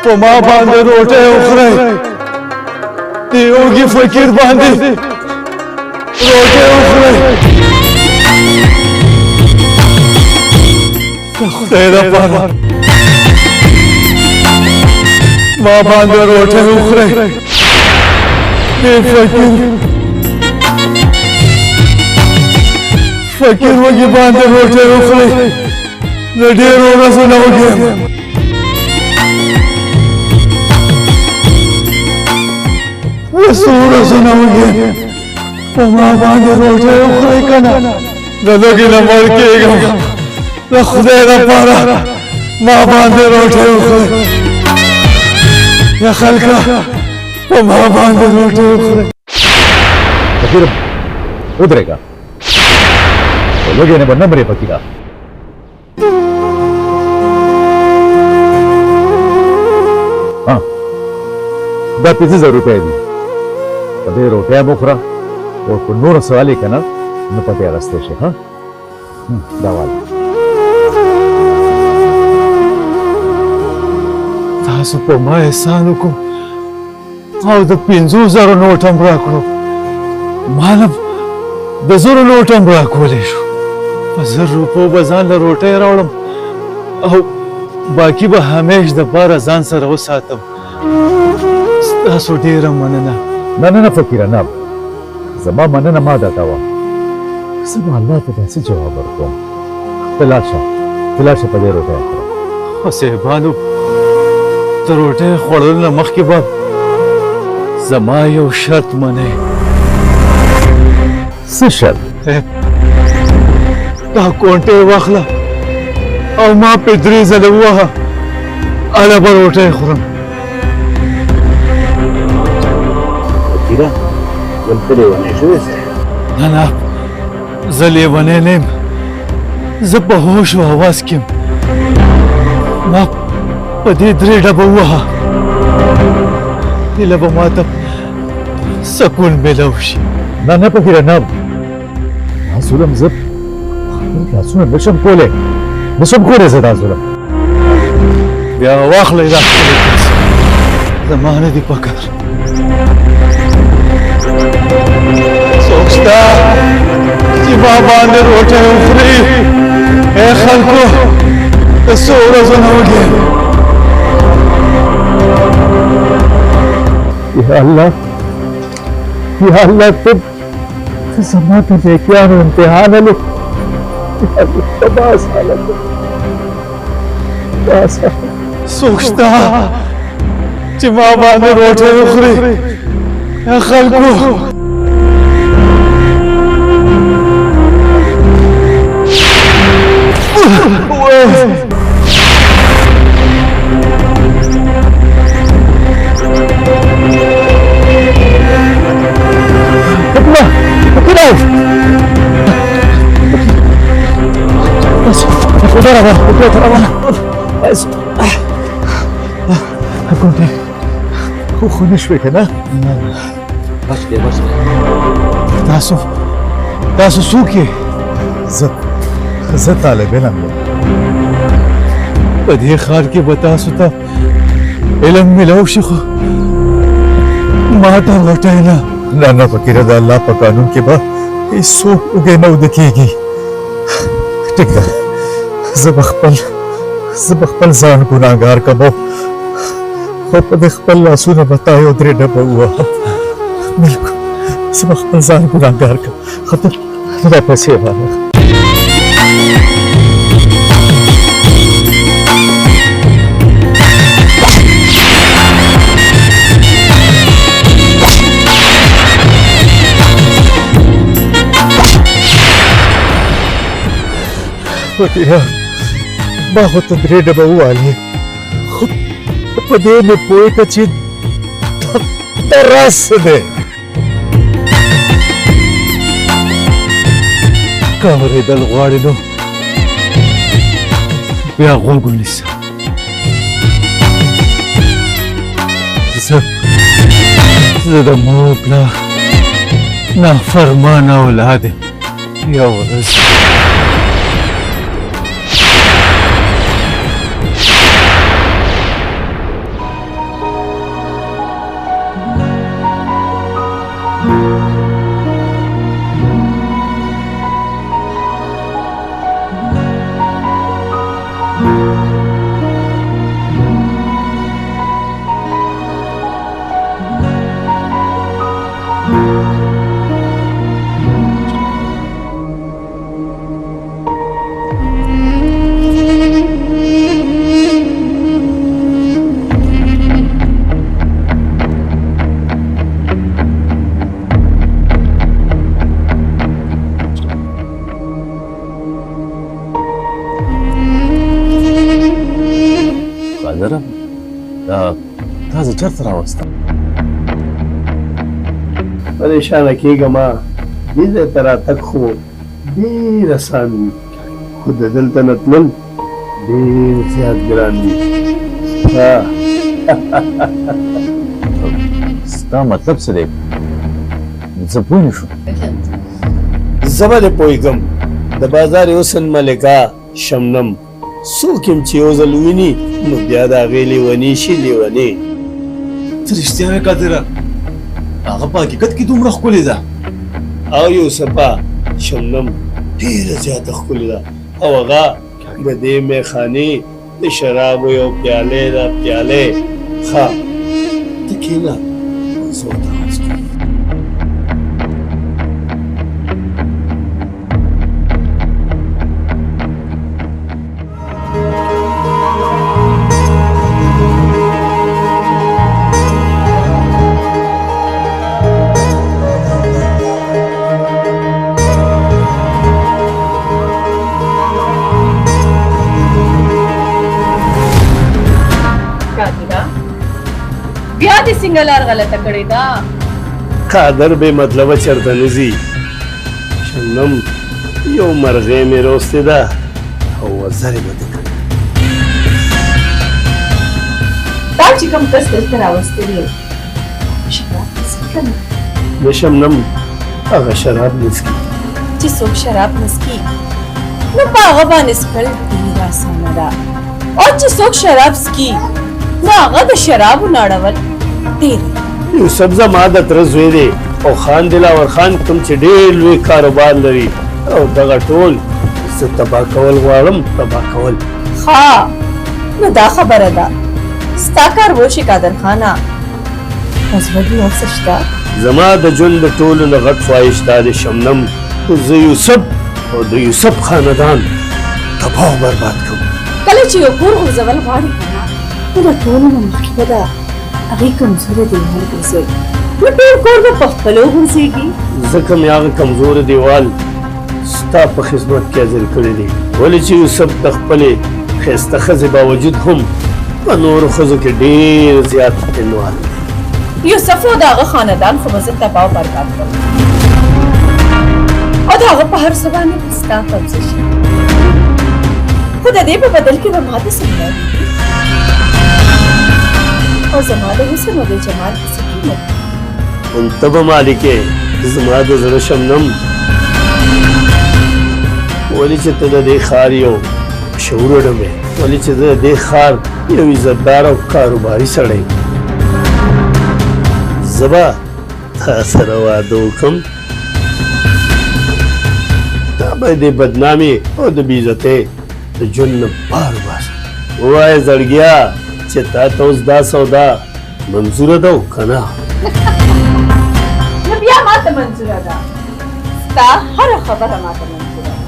په ما باندې روټۍ وخورئ د یوګي فقیر باندې روټۍ وخورئ د خدای دپاره ما باندې روټۍ وخورئ د فقیر وږي باندې روټۍ وخورئ د ډېرو ورځو نه وږی یم د څو ورځو نه وږی یم په ما باندې روټۍ وخورئ که نه د لوږې نه مړ کېږم د خدای دپاره ما باندې روټۍ وخورئ یا خلکه په ما باندې روټۍ وخورئ فقیر ودرېږه په لوږې نه به نه مرې فقیره دا 5,000 روپۍ دي په دې روټۍ هم وخوره او که نور څه والې که نه نو پټۍ اخیستی شي ها دا واله تاسو په ما احسان وکړو او د 5,000 نوټ هم راکړو ما نه د 1,000 نوټ هم راکولی شو په 1,000 روپو به ځان له روټۍ راوړم او باقي به همیش دپاره ځان سره وساتم ستاسو ډېره مننه نه نه نه فقیره نه زما مننه ما درته وه زه به الله ته داسې جواب ورکوم ته لاړ شه په دې روټۍ خوره خو صاحبانو د روټۍ خوړلو نه مخکې به زما یو شرط منئ څه شرط دا کونټۍ واخله او ما پې 3 ځله ووهه هله به روټۍ خورم فقیره دلته لیونی شوې څه نه نه زه لیونی نه یم زه په هوش و حواس کې یم ما په دې 3 ډبه ووهه هیله به ما ته سکون میلاو شي نه نه فقیره نه دا ظلم زه خپل لاسونه نشم کولی زه دا ظلم بیا واخلئ دا ښکلې پیسې زما نه دي پکار څوک شته چې ما باندې روټۍ وخوري ای خلکو د څو ورځو نه وږی یم یا الله ته زما د نیکیانو امتحان هلې بس حالت څوک شته چې ما باندې روټۍ وخوري ای خلکو خو نه شوې که نه تاسو څوک یې زه طالب علم یم په دې ښار کې به تاسو ته علم میلاو شي خو ما ته غټۍ نه نه فقیره د الله په قانون کې به هېڅوک وږی نه وده کېږي ټیک ده زه به خپل ځان ګناهګار کړم خو په دې خپل لاسونه به تا یو 3 ډبه ووهم بلکل زه به خپل ځان ګناهګار کړم خو ته دا پیسې راوړه فقیره ما خو ته 3 ډبه ووالې خو په دې مې پوه کړه چې دا راز څه دی که اورېدل غواړې نو بیا غوږ ونیسه زه د مور پلار نافرمانه اولاد یم یو ورځ قادره تا زه چېرته راوستم پریشانه کېږه ما دې ځای ته راتګ خو ډېر اسان وي خو د دلته نه تلل ډېر زیات ګران دي ستا مطلب څه دی زه پوه نه شوم زه به دې پوهېږم د بازار حسن ملکه شمنم څوک یم چې یو ځل وویني نو بیا د هغې لیونې شي لیونې ته رښتیا وایې قادره هغه په حقیقت کې دومره ښکلې ده او یوسفه شمنم ډېره زیاته ښکلې ده او هغه د دې میخانې د شرابو یو پیالې ده پیالې ښه ته کښېنه زه ورته عرض کوم بیا دې څنګه لار غلطه کړې ده قادر بې مطلبه چېرته نه ځي شمنم یو مرغۍ مې روستې ده او وزرې به دې کړې دا چې کوم کس دلته راوستلی یې شراب نه څښي که نه د شمنم هغه شراب نه څښي چې څوک شراب نه څښي نو په هغه باندې څښل ډېر اسانه ده او چې څوک شراب څښي نو هغه د شرابو نه اړول ډېر یوسف زما د تره زوی دی او خان دلاور خان کوم چې ډېر لوی کاروبار لري او دغه ټول زه تباه کول غواړم تباه کول ښه نو دا خبره ده ستا کار وشي قادر خانه په زړه کې نور څه شته زما د ژوند د ټولو نه غټ خواهش دا د شمنم زه یوسف او د یوسف خاندان تباه او برباد کوم کله چې یو کور غورځول غواړي که نه نو د ټولو نه مخکې به د هغې کمزوره دیوال ګرځوي نو ټول کور به په خپلو غورځېږي ځکه مې هغه کمزوره دیوال ستا په خدمت کې حاضر کړی دی ولې چې یوسف د خپلې ښایسته ښځې باوجود هم په نورو ښځو کې ډېر زیات عنوان دی یوسف او د هغه خاندان خو به زه تباه او برباد کړم او د هغه په هر څه باندې به ستا قبضه شي خو د دې په بدل کې به ما ته څه ملاوېږي او زما د حسن او د جمال په څه قیمت نن ته به مالکې زما د زړه شمنم ولې چې ته د دې ښار یو مشهور ډم یې ولې چې زه د دې ښار یو عزتدار او کاروباري سړی زه به تا سره واده وکړم تا به د بدنامي او د بېعزتۍ د ژوند نه بار وباسم ووایه زړګیا چې تا ته اوس دا سودا منظوره ده او که نه نو بیا ما ته منظوره ده ستا هره خبره ما ته منظوره ده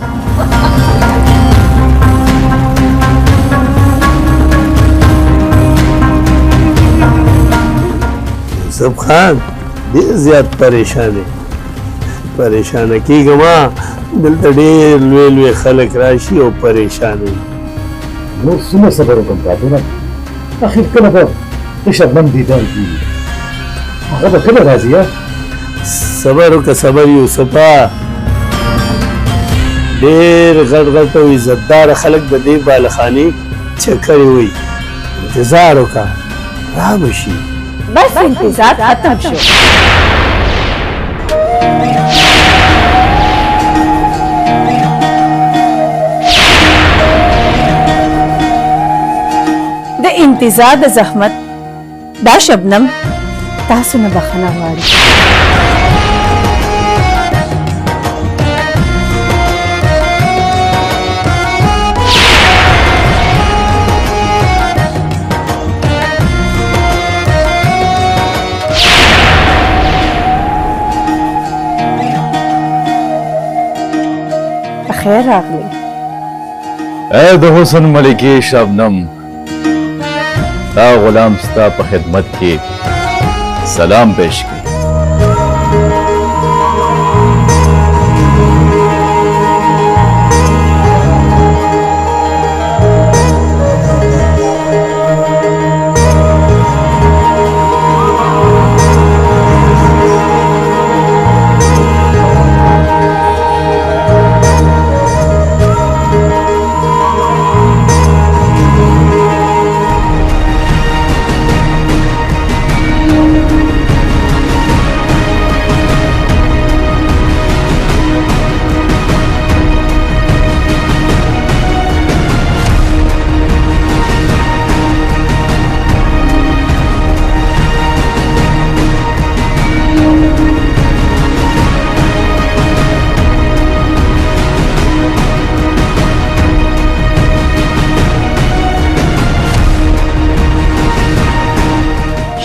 یوسف خان ډېر زیات پریشانه کېږه ما دلته ډېر لوی لوی خلک راشي او پریشانوي نو څومره صبر وکړم قادره اخر کله به د شبنم دیدار کېږي هغه به کله راځي صبر وکړه صبر یوسفه ډېر غټ غټ او عزتداره خلک د دې بالخانې چکرې وي انتظار وکړه را به شي بس انتظار ختم شو د انتظار د زحمت دا شبنم تاسو نه بخښنه غواړي खैर रागली ए द हुसन मलिकी शबनम ता गुलाम स्ता पर खिदमत की सलाम पेश की।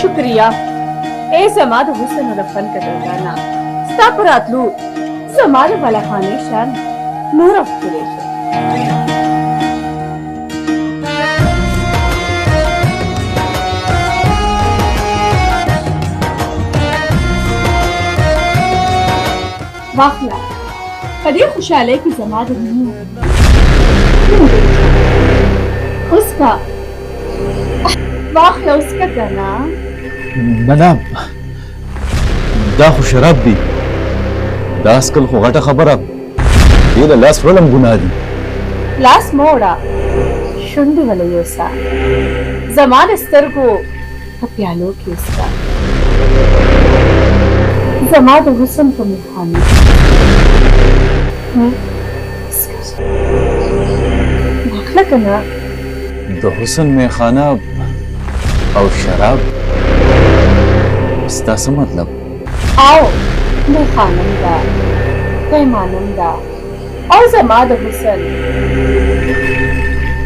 शुक्रिया ए जमाद हुसन और फन कदरदाना स्तापरातलू जमाद वाला खाने शान नूर ऑफ क्रिएशन। वाखला कदीर खुशाले की जमाद उसका वाखला उसका करना मना دا خو شراب دي دا اسکل خو غټه خبره دی له لاس ولم ګناه دي لاس موړه شونډې ولې یوسا زمان سترګو په پیالو کې اسکا زما د حسن په میخانه واخله کنه د حسن میخانه او شراب ستا څه مطلب؟ आओ मैं खानम दा पैमानम दा और जमाद हुसन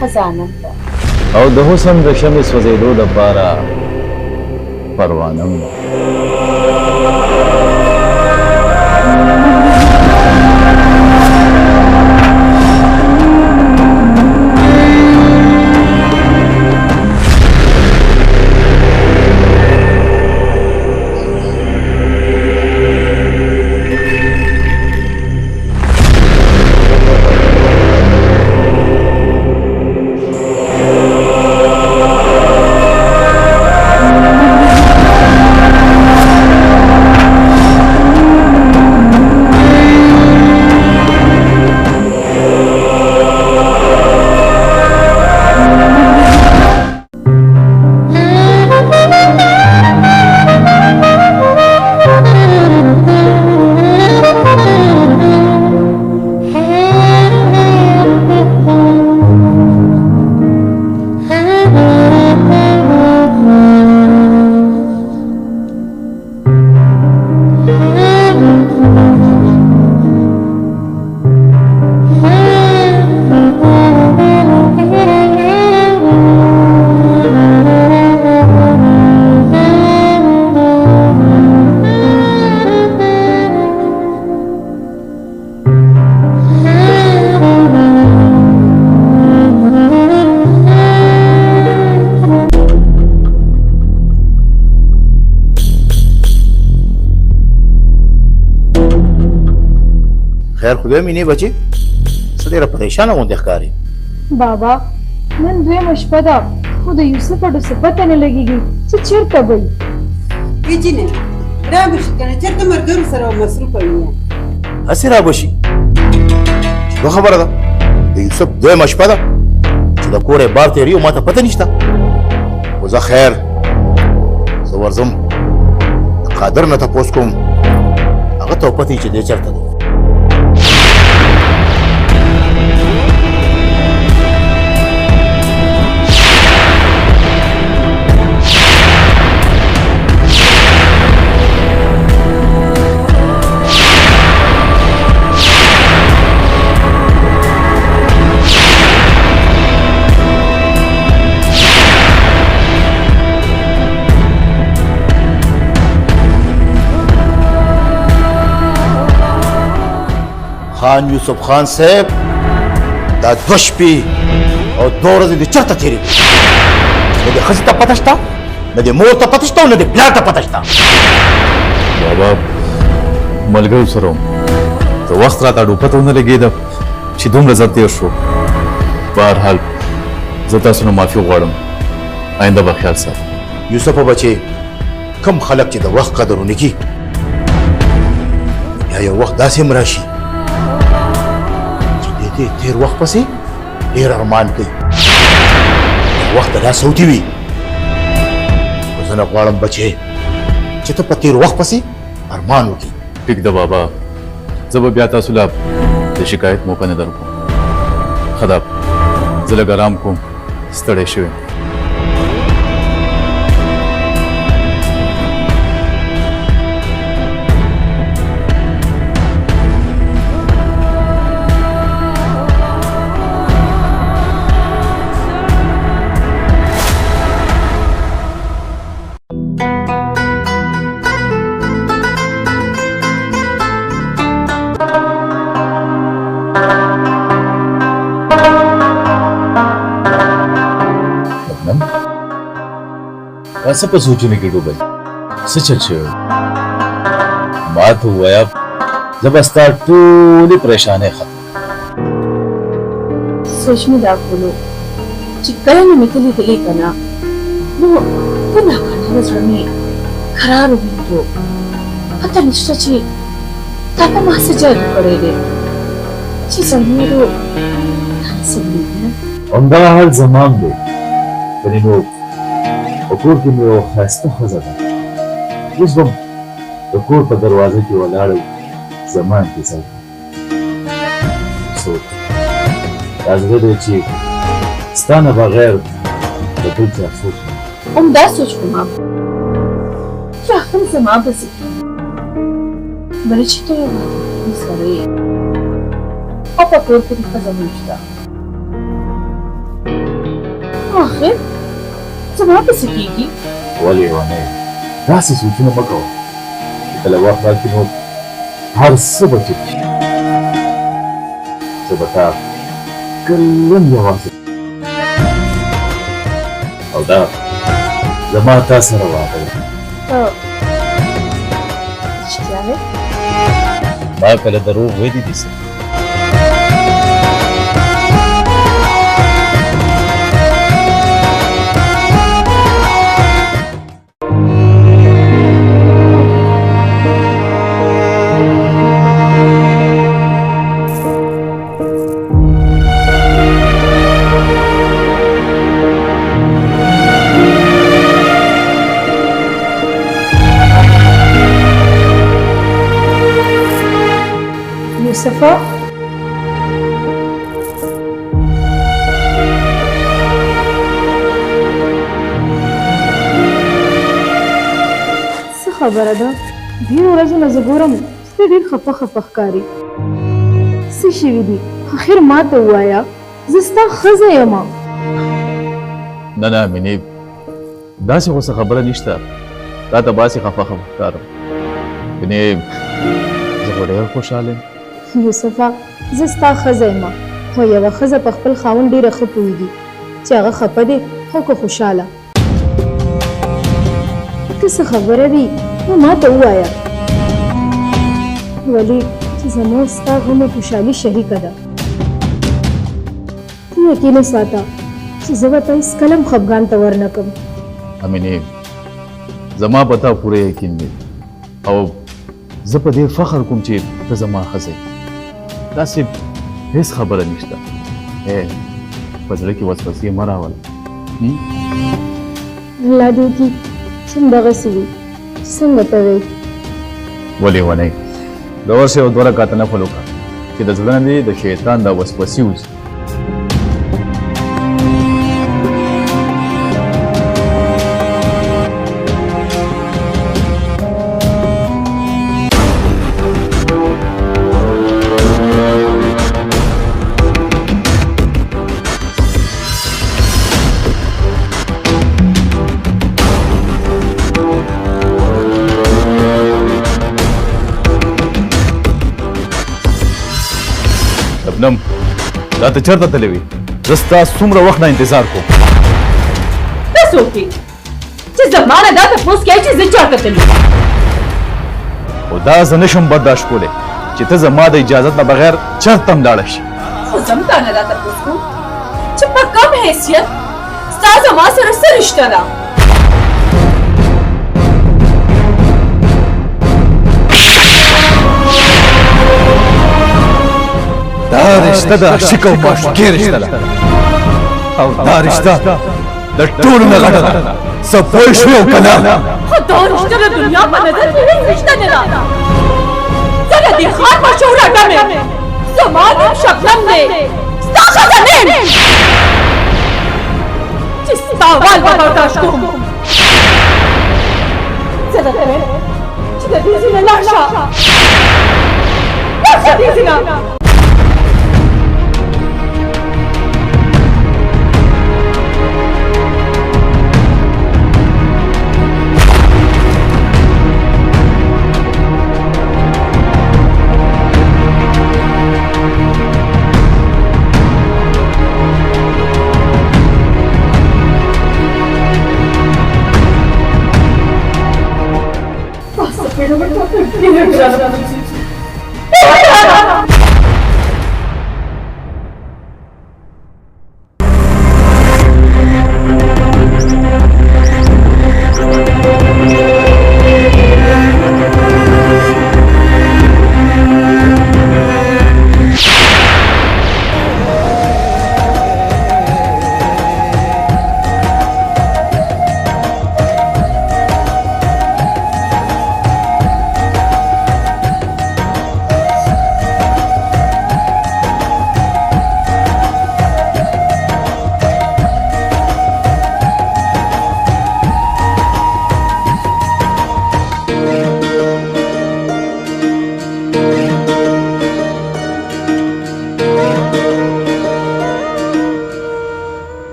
खजानम दा او د حسن د شمع سوځېدو لپاره پروانم ده. خیر خدای مې نه بچي څه ډېره پریشانه غوندې ښکاري. بابا نن دویمه شپه ده خو د یوسف اډو څه پته نه لګېږي چې چېرته به وي. ویجینه رابشي کنه چېرته ملګرو سره مصروفه وي. هسې رابشي څه خبره ده؟ د یوسف دویمه شپه ده چې د کور یې بار تېري او ما ته پته نشته. خو زه خیر زه ورځم د قادر نه تپوس کوم هغه ته پته وي چې دی چېرته دی. خان یوسف خان صاحب دا دوه شپې او 2 ورځې د چرته تېرې نه د ښځې ته پته شته نه د مور ته پته شته او نه د پلار ته پته شته. بابا ملګرو سره وم د وخت راته ډوپته ونه لګېده چې دومره زر تېر شو. بهرحال زه تاسو نه معافي غواړم، آینده به خیال ساتم. یوسفه بچې کم خلک چې د وخت قدر ونه کي بیا یو وخت داسې هم راشي چې د دې تېر وخت پسې ډېر ارمان کوي وخت د لاسه وتي وي. خو زه نه غواړم بچې چې ته په تېر وخت پسې ارمان وکړي. ټیک ده بابا، زه به بیا تاسو له د شکایت موقع نه درکوم. ښه ده زه لږ ارام کوم، ستړی شوی یم. څه په سوچونو کې ډوبئ؟ څه چل شوی؟ ما ته ووایه زه به ستا ټولې پریشانۍ ختم. सोच में दाग बोलो चिक्कला ने मितली दिली कना नो तो ना खाना रजमी खराब हुई तो पता निष्ठा ची ताका मासे जाग पड़ेले ची समझो समझी ना همدغه حال زمان دی. کني نو په کور کې مې یو ښایسته ښځه ده. اوس به د کور په دروازه کې ولاړ زمان کیسه ده. څوک دا زړه دی چې ستا نه بغیر د بل چا سوچ نه. عمده सोच को मां क्या हम समा बस बड़ी तो सरे अब कोर के खजा मुश्ता आखिर समा बस की ولې ونه داسې سوچونه مه کوه چې کله وخت راشي نو هر څه به ټیک شي. زه به تا کلم یوازې او دا زما تا سره واده دی. क्या है ما کله دروغ ویلي دي څه؟ यूसुफा څه خبره ده ډېر ورځې نه زه ګورم چې ډېر خفه خفه ښکاري. څه شوي دي اخر ما ته ووایه زه ستا ښځه یم. نه نه مینې داسې خو څه خبره نشته، تا ته باسې خفه خفه ښکارم. مینې زه خو ډېر خوشحاله یم. یوسفه زه ستا ښځه یم خو یوه ښځه په خپل خاوند ډېره ښه پوهېږي چې هغه خفه دی خو که خوشحاله. که څه خبره وي نو ما ته ووایه ولې چې زما ستا غم او خوشحالي شریکه ده. ته یقین وساته چې زه به ته هېڅکله هم خفګان ته ورنه کړم. امینې زما په تا پوره یقین دی او زه په دې فخر کوم چې ته زما ښځه یې. داسې هیڅ خبره نشته. په زړه کې وسوسې مه راوله. الله دې وکړي چې همدغسې وي چې څنګه ته وایې. ولې ونی د ورسې یو 2 رکعته نفل وکړه چې د زړه نه دې د شیطان دا وسوسې وځي. دا ته چېرته تللی وې؟ زه ستا څومره وخت نه انتظار کوم. ته څوک یې چې زما نه دا تپوس کوې چې زه چېرته تللی یم؟ خو دا زه نشم برداشت کولی چې ته زما د اجازت نه بغیر چېرته هم لاړه شي. خو زه هم تا نه دا تپوس کوم چې په کوم حیثیت ستا زما سره څه رشته ده؟ دا رشته د عشق او معشوقې رشته ده او دا رشته د ټولو نه غټه ده. څه پوه شوې او که نه؟ خو دا رشته د دنیا په نظر کې هېڅ رشته نه ده. زه د دې ښار مشهوره ډم یم. زما نوم شبنم دی، ستا ښځه نه یم چې ستا وال به برداشت کوم. زه درته وایم چې د دې ځای نه لاړ شه. لاړ شه دې ځای نه.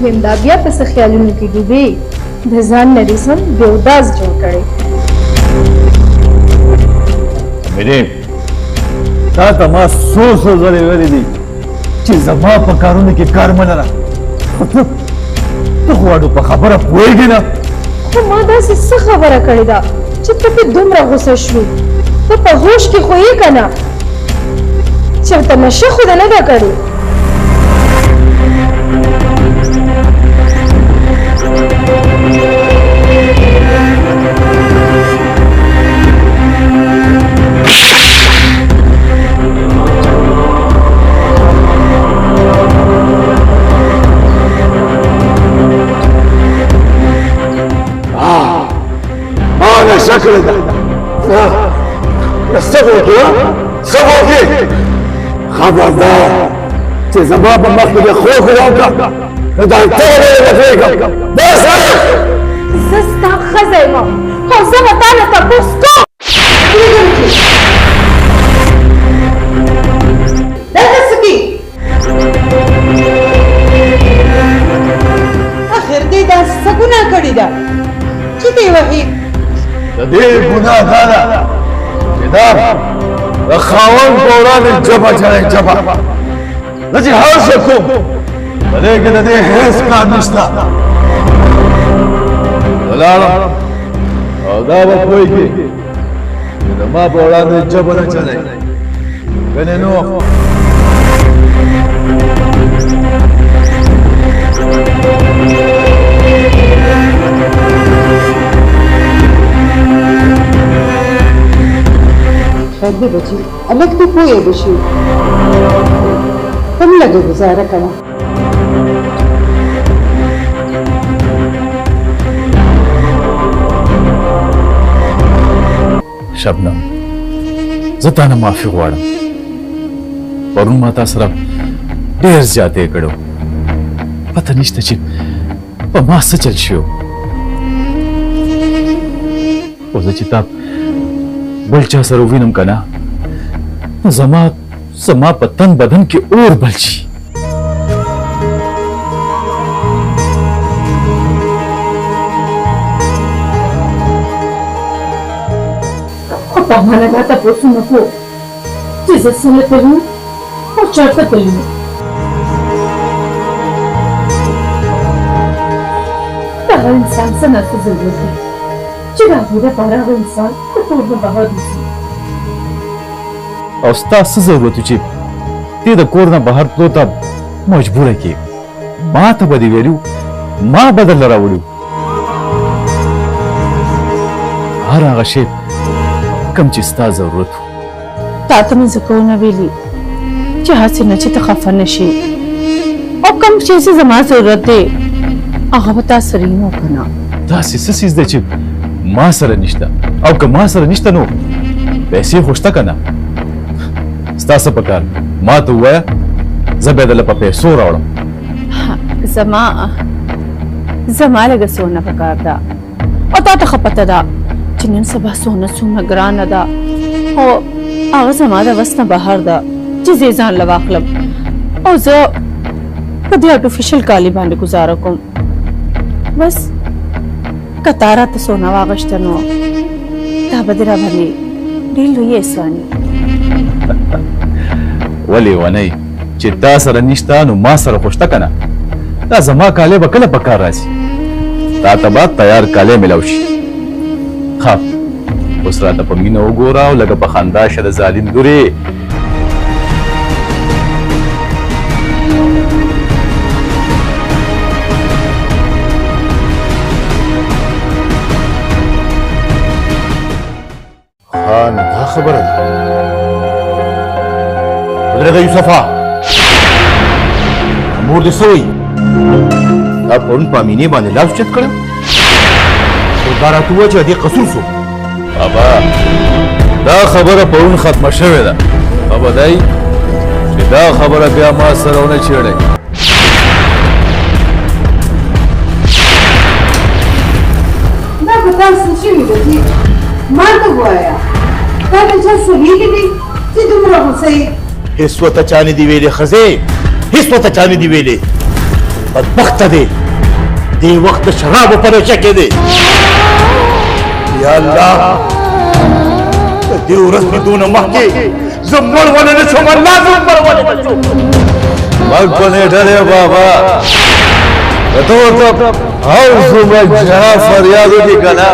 ویم دا بیا په څه خیالونو کې ډوبې د ځان نه ریزم بیوداز جوړ کړی. مینې تا ته ما څو ځلې ویلي دي چې زما په کارونو کې کار مه لره. خو ته خو واړو په خبره پوهېږې نه. خو ما داسې څه خبره کړې ده چې ته پې دومره غوسه شوې؟ ته په هوش کې خو یې که نه؟ چېرته نشه خو ده نه ده کړې؟ شکل ده سبوکی سبوکی خبردار چې زما په مخ کې خوږ راوکړه نو دا ټول یې رفیقم بس زه ستا ښځه یم او زه به تا نه تپوس کوم. دلته څه کوي؟ اخر دې دا څه ګناه کړې ده چې دې وهي؟ د دې ګناه دا ده چې دا د خاوند په وړاندې جبه چړی جبه زه چې هر څه کوم په دې کې د دې هېڅ کار نشته. زه لاړم او دا به پوهېږي چې زما په وړاندې جبه نه چلوي کنې نو. خدای بچي الګ ته پوهې بشي هم لګه گزاره کوه. شبنم زه تا نه معافي غواړم. پرون ما تا سره ډېر زیاتې کړو. پته نشته چې په ما څه چل شوی. خو زه چې تا بل چا سره ووینم که نه نو زما په تن بدن کې اور بل شي. خو په ما نه دا تپوسونه کو چې زه څه نه کوم او چېرته تللو. دغه انسان څه نه څه ضرورت دی چې د هغې دپاره هغه انسان د کور نه بهر وځي. او ستا څه ضرورت و چې ته د کور نه بهر تلو ته مجبوره کړې؟ ما ته به دې ویلي ما به درله راوړي. هر هغه شی کوم چې ستا ضرورت و. تا ته مې ځکه ونه ویلي چې هسې نه چې ته خفه نه شې او کوم شی چې زما ضرورت دی هغه به تا سره وي نو که نه. داسې څه څیز دی چې ما سره نشته او که ما سره نشته نو پیسې خو شته که نه؟ ستا څه پکار ما ته ووایه زه بیا درله په پیسو راوړم. زما لږه سونه پکار ده او تا ته ښه پته ده چې نن سبا سونه څومره ګرانه ده او هغه زما د وس نه بهر ده چې زه یې ځان له واخلم او زه په دې آرټیفیشل کالي باندې ګزاره کوم. بس که تا راته سونه واغشته نو دا به دې راباندې ډېر لوی احسان وي. ولې ونی چې تا سره نشته نو ما سره خو شته که نه؟ دا زما کالی به کله په کار راځي؟ تا ته به تیار کالی میلاو شي. ښه اوس راته په مینه وګوره او لږه په خندا شه د ظالم دورې. خان دا خبره ده. ودرېږه یوسفه، مور دې څه وایي؟ دا پرون په امینې باندې لاس اوچت کړی او دا راته ووایه چې د دې قصور څه؟ بابا دا خبره پرون ختمه شوې ده. بابا دی چې دا خبره بیا ما سره ونه چېړئ. دا په تاسو شوي ده چې ما ته ووایه تا ته چا څه ویلي دي چې دومره غوسه یې؟ هېڅ ورته چا نه دي ویلې ښځې، هېڅ ورته چا نه دي ویلې. بدبخته دی دې وخت د شرابو په نشه کې دی. یا الله د دې ورځ مې دونه مخکې زه مړ ونه نه شوم، الله زه مړ ونه نه شوم. مرګ په نیټه دی بابا. که ته ورته حوض مجرا فریاد وکړي که نه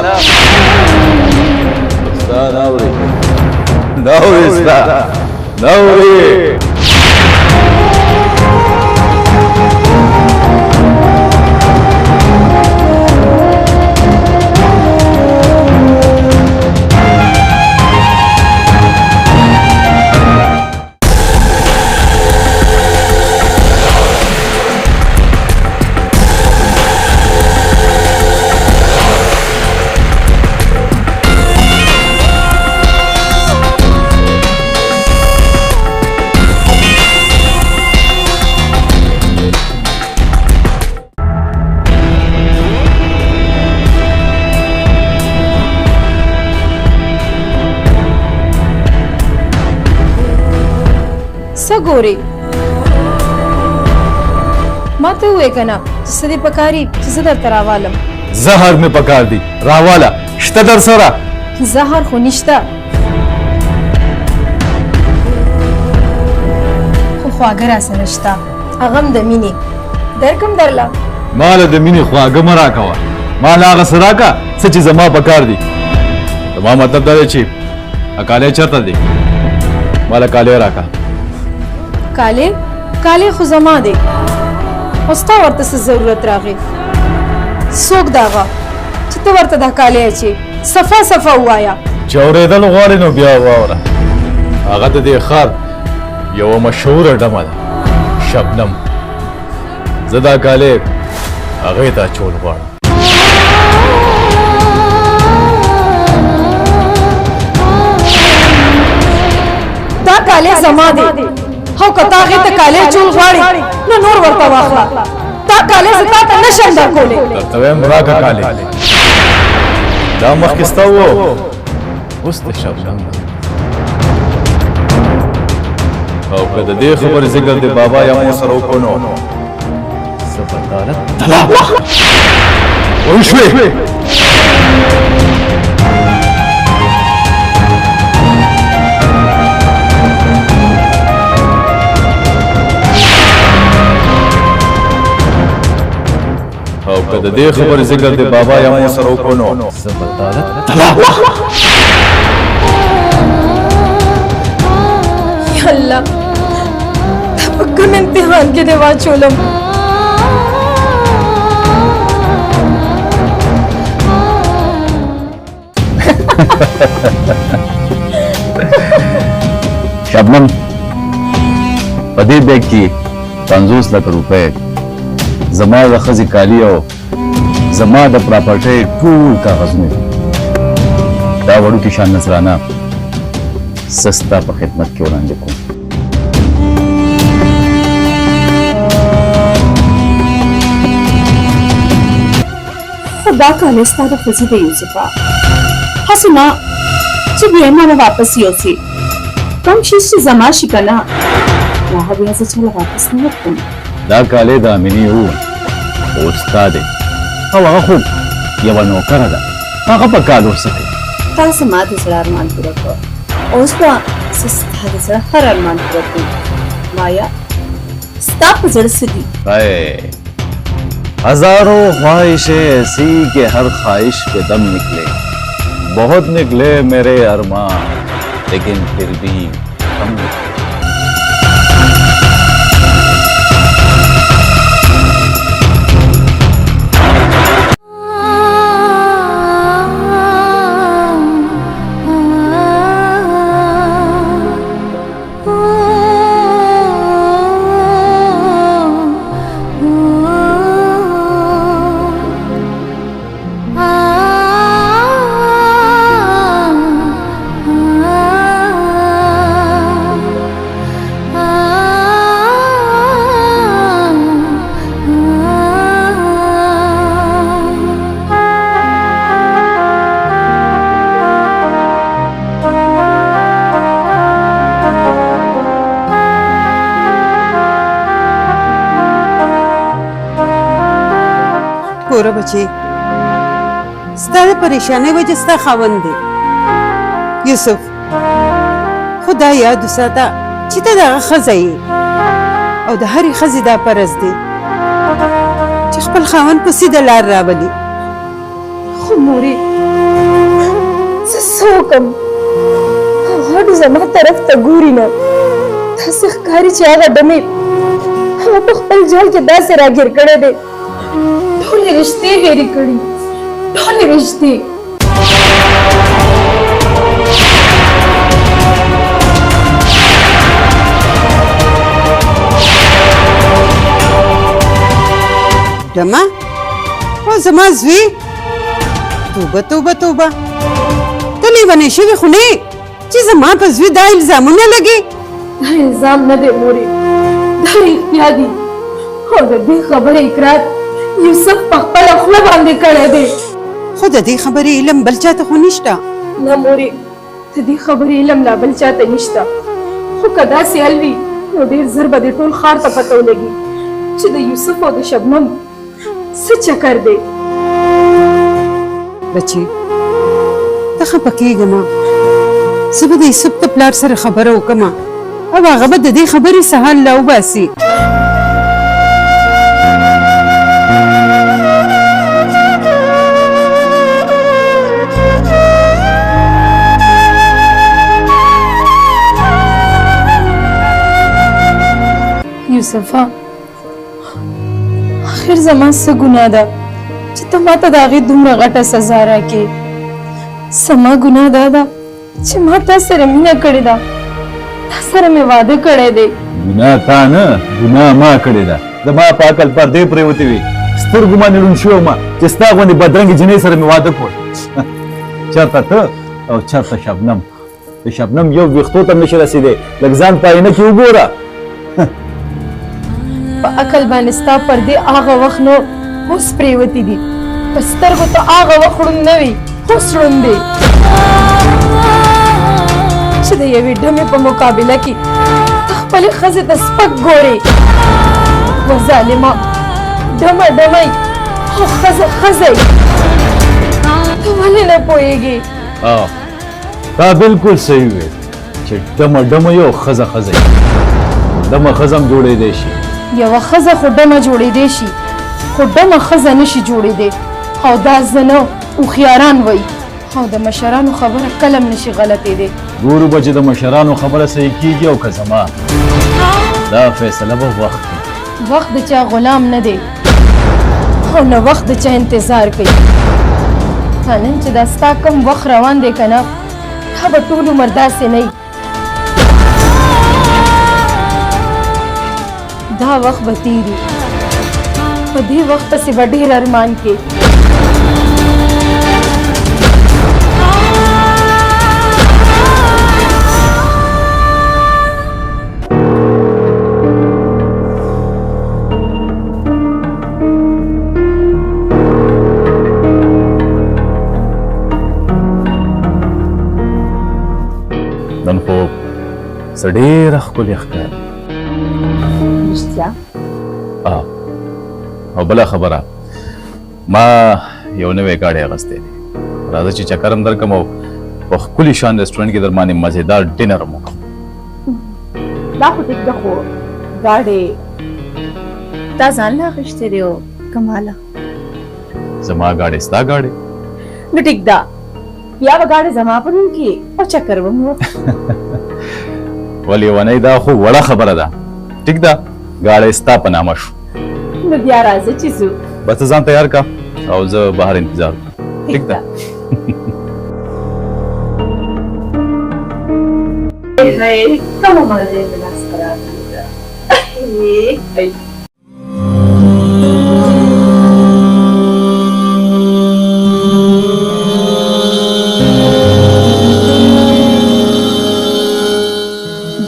ستا نه اوري، نه اوري ستا، نه اوري. څه ګورې؟ ما ته ووایې که نه چې څه دې پکاري چې زه درته راوالم؟ زهر مې پکار دی، راواله. شته در سره؟ زهر خو نشته، خو خواږه راسره شته، هغه هم د مینې. درکم درله؟ ما له د مینې خواږه مه راکوه، ما له هغه څه راکړه څه چې زما پکار دي. زما مطلب دا دی چې کالی چېرته دی؟ ما له کالی راکړه. کالی خو زما دی، خو ستا ورته څه ضرورت راغی؟ څوک د هغه چې ته ورته دا کالی اچې؟ صفا صفا ووایه. چې اورېدل غواړې نو بیا واوره. هغه د دې ښار یوه مشهوره ډمه ده، شبنم. زه دا کالی هغې ته اچول غواړم. دا کالی زما دی او که تا هغې ته کالی اچول غواړې نو نور ورته واخله. دا کالی زه تا ته نشم درکولی. درته وایم راکړه کالی. دا مخکې ستا و، اوس د شبنم ده. او که د دې خبرې ذکر د بابا یا مور سره وکړو نو زه به تا له طلاق وایي شوې. که د دې خبرې ذکر د بابا یا مور سره وکړو نو زه به تا له طلاق یا الله دا په کوم امتحان کې دې واچولم شبنم په دې بیگ کې 50 لک روپۍ زما د ښځې کالي او زما د پراپرټۍ ټول کاغذونه دا وړوکي شان نذرانه سستا په خدمت کې وړاندې کوم خدا کاله ستا د ښځې د یوسفه هسې نه چې بیا یې ماله واپس یوسي کوم شي چې زما شي که نه هغه بیا زه چاله واپس نه ورکوم دا کالي د امینې وو خو ستا دی او هغه خو یوه نوکره ده هغه په کال ورڅه کوي تا زما د زړه ارمان پوره کړ اوس به زه ستا د زړه هر ارمان پوره کړم مایا ستا په زړه څه دي हजारों ख्वाहिशें ऐसी कि हर ख्वाहिश पे दम निकले बहुत निकले मेरे अरमान लेकिन फिर भी कम निकले ګوره بچې ستا د پریشانۍ وجه ستا خاوند دی یوسف خو دا یاد وساته چې ته د هغه ښځه یې او د هرې ښځې دا فرض دی چې خپل خاوند په سیده لار راولي خو مورې زه څه وکړم هغه زما طرف ته ګوري نه داسې ښکاري چې هغه ډمې هغه په خپل جال کې داسې راګیر کړی دی ټولې رشتې هېرې کړي ټولې رشتې ډمه او زما زوی توبه توبه توبه ته لیونۍ شوې خو نه چې زما په زوی دا الزامونه لګي دا الزام نه دی مورې دا رښتیا دي او د دې خبرې اقرار یوسف په خپله خوله باندې کړی دی خو د دې خبرې علم بل چاته خو نشته نه مورې د دې خبرې علم لا بل چاته نشته خو که داسې حل وي نو ډېر زر به دې ټول ښار ته پته ولګي چې د یوسف او د شبنم څه چکر دی بچې ته خفه کېږه ما زه به د یوسف د پلار سره خبره وکړم او هغه به د دې خبرې څه حل راوباسي یوسفه آخر زما څه ګناه ده چې ته ماته د هغې دومره غټه سزا راکړې زما ګناه دا ده چې ما تا سره مینه کړې ده تا سره مې واده کړی دی ګناه تا نه ګناه ما کړې ده زما په عقل پردې پرېوتې وي سترګو باندې ړوند شوی وم چې ستا غوندې بدرنګې جینۍ سره مې واده کړ چېرته ته او چېرته شبنم د شبنم یو ویښتو ته نشي رسېدی لږ ځان په آینه کې وګوره په عقل باندې ستا پردې هغه وخت نو اوس پرېوتې دي په سترګو ته هغه وخت ړوند نه وي اوس ړوند دی چې د یوې ډمې په مقابله کې ته خپلې ښځې ته سپک ګورې و ظالمه ډمه ډمه خو ښځه ښځه ته ولې نه پوهېږې تا بالکل صحیح وې چې ډمه ډمه یو ښځه ښځه ډمه ښځه هم جوړېدی شي یوه ښځه خو ډمه جوړېدی شي خو ډمه ښځه نشي جوړېدی او دا زنه هوښیاران وایي او د مشرانو خبره کله هم نشي غلطېدی. ګورو به چې د مشرانو خبره صحیح کېږي او که زما دا فیصله به وخت کوي. وخت د چا غلام نه دی او نه وخت د چا انتظار کوي. تا نن چې دا ستا کوم وخت روان دی که نه دا به ټول عمر داسې نه وي. دا وخت به تېري په دې وخت پسې به ډېر ارمان کې. نن خو څه ډېره ښکلې ښکاري. رښتیا؟ او بله خبره ما یو نوی ګاډی اخیستی دی. راځه چې چکر هم درکړم او په ښکلي شان رسټورنټ کې در باندې مزېدار ډینر هم وکړم. دا خو ټیک ده خو ګاډی تا ځان له اخیستی دی او کماله زما ګاډی ستا ګاډی؟ نو ټیک ده بیا به ګاډی زما په نوم کې او چکر به مو ولې ونی دا خو وړه خبره ده. ټیک ده ګاډی ستا په نامه شو. نو بیا راځه چې ځو. بس ته ځان تیار کا او زه بهر انتظار کوم. ټیک ده. کومه مزه مې لاس ته راغلې ده.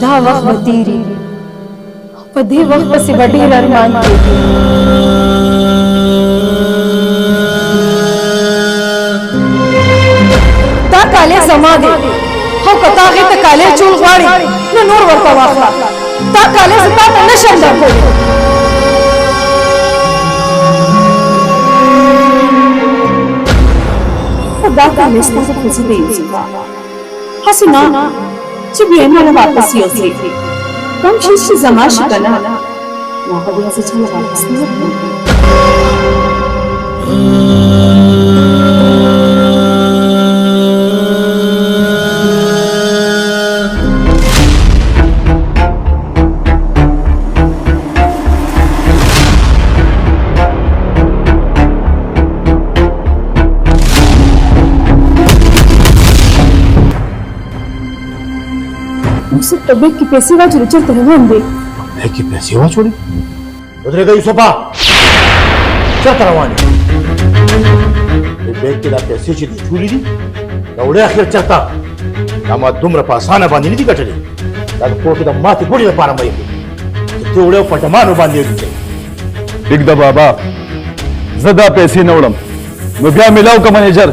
دا وخت به تېري په دې وخت پسې به ډېر ارمان کېږي. دا کالی زما دی او که تا هغې ته کالی چول غواړې نو نور ورته واخله. دا کالی زه تا ته نشم درکولی. خو دا کالی ستا ته ښځې دی یوسفه هسې نه چې بیا یې ماله واپس یوسې. کوم شی چې زما شي که نه نو هغه بیا زه چاله واپس نه ورکوم. یوسف په بیگ کې پیسې واچولې چېرته روان دی؟ بیگ کې پیسې واچولې؟ ودرېږه یوسفه چېرته روان یې؟ دې بیگ کې دا پیسې چې دې چولې دي دا وړې اخر چېرته؟ دا ما دومره په اسانه باندې نه دي ګټلې. دا د کور کې د ماتې ګوډې لپاره مه یې کړې چې ته وړې پټمانو باندې یې ګټې. ټیک ده بابا زه دا پیسې نه وړم. نو بیا میلاو که منیجر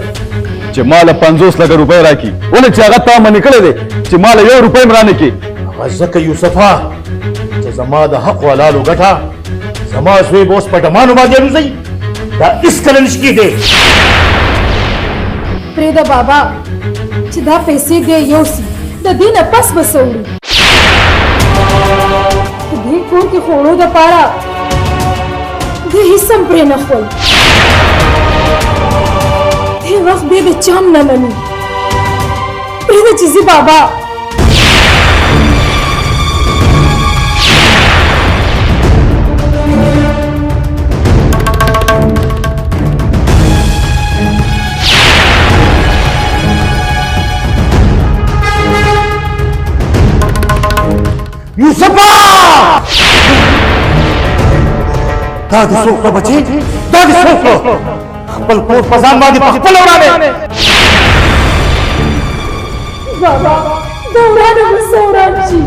چې ما له 50 لکه روپۍ راکړي. ولې چې هغه تا منې کړی دی چې ما له 1 روپۍ هم رانه کړي. هغه ځکه یوسفه چې زما د حق حلالو ګټه زما زوی به اوس پټمانو باندې الوځي. دا هېڅکله نشي کېدی. پرېږده بابا چې دا پیسې دی یوسي د دې نه پس به څه وړي. په دې کور کې خوړو دپاره دې هېڅ هم پرې نه خوري. دې وخت بیا د چا هم نه مني. پرېږده چې ځي بابا. یوسفه دا دې څوک کړه بچې؟ دا دې څوک کړه؟ خپل کور په ځان باندې په خپله ورانې. بابا دا ورانه به څه وران شي؟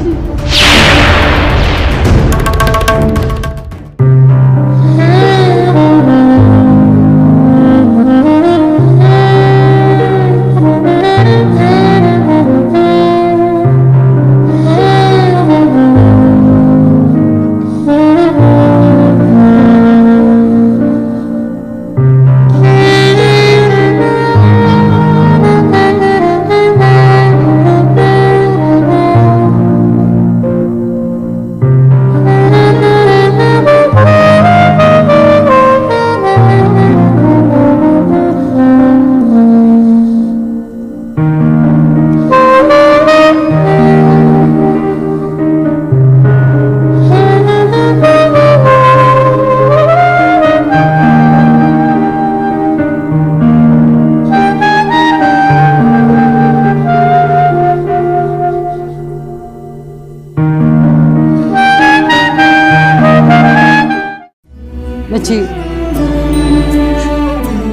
بچي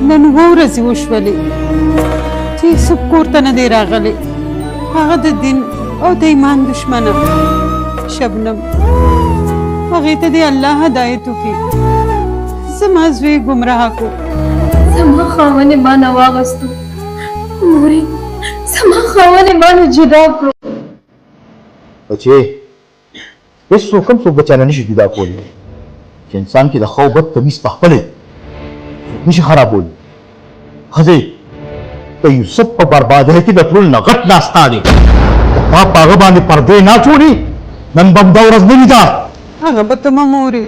نن ورځ وشولې چې څوک کور ته نه دی راغلی هغه د دین او د ایمان دشمنه شبنم هغې ته دې الله هدایت وکړي زما زوی ګمراه کو زما خاوند ما نه واغستو مورې زما خاوند ما نه جدا کړو بچې هیڅ څوک هم څوک بچیانه نشي جدا کولی چې انسان کې د ښه او بد تمیز په خپله څوک نشي خرابولی ښځې د یوسف په بربادۍ کې د ټول نه غټ لاس تا دی ما په هغه باندې پردې نه اچولې نن به همدا ورځ نه وي دا هغه به ته مه مورې